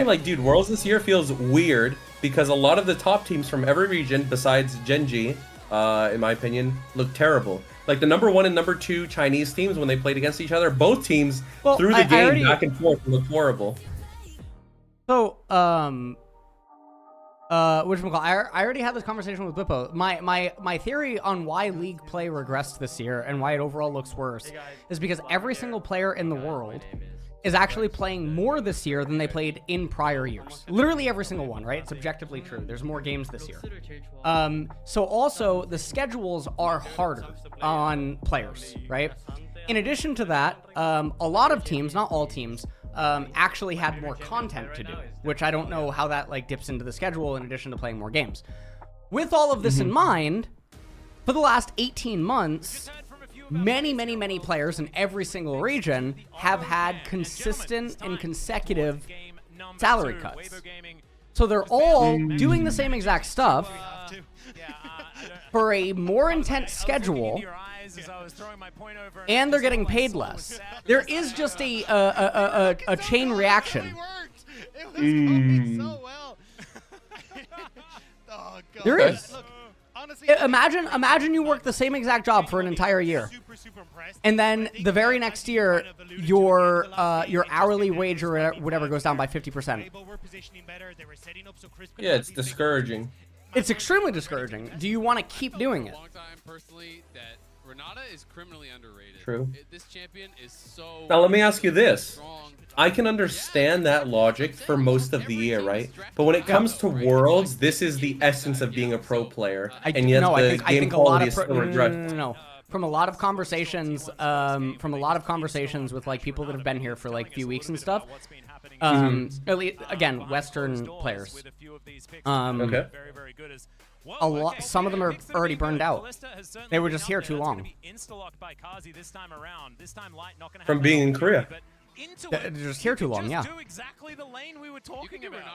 Like, dude, Worlds this year feels weird because a lot of the top teams from every region, besides Gen.G, in my opinion, look terrible. Like the #1 and #2 Chinese teams, when they played against each other, both teams through the game back and forth look horrible. So, whatchamacallit, I already had this conversation with Bippo. My theory on why League play regressed this year and why it overall looks worse is because every single player in the world is actually playing more this year than they played in prior years. Literally every single one, right? It's objectively true. There's more games this year. So also, the schedules are harder on players, right? In addition to that, a lot of teams, not all teams, actually had more content to do, which I don't know how that like dips into the schedule in addition to playing more games. With all of this in mind, for the last 18 months, many players in every single region have had consistent and consecutive salary cuts. So they're all doing the same exact stuff for a more intense schedule, and they're getting paid less. There is just a chain reaction. There is. Imagine you work the same exact job for an entire year, and then the very next year, your hourly wage or whatever goes down by 50%. Yeah, it's discouraging. It's extremely discouraging. Do you want to keep doing it? Renata is criminally underrated. True. This champion is so now let me ask you this. I can understand that logic for most of the year, right? But when it comes to Worlds, this is the essence of being a pro player. And yet the game quality is still regressed. No. From a lot of conversations, with like people that have been here for like a few weeks and stuff. Again, Western players. Okay. Some of them are already burned out. They were just here too long. From being in Korea. They're just here too long, yeah.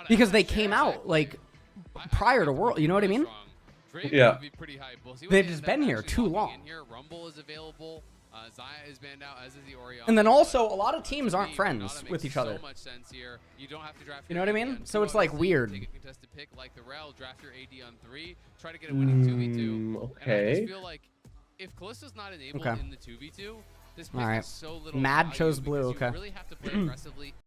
Because they came out like prior to World, you know what I mean? Yeah. They've just been here too long. And then also, a lot of teams aren't friends with each other. You know what I mean? So it's like weird. Okay. If Callisto's not enabled in the 2v2, this all right. Mad chose blue. Okay.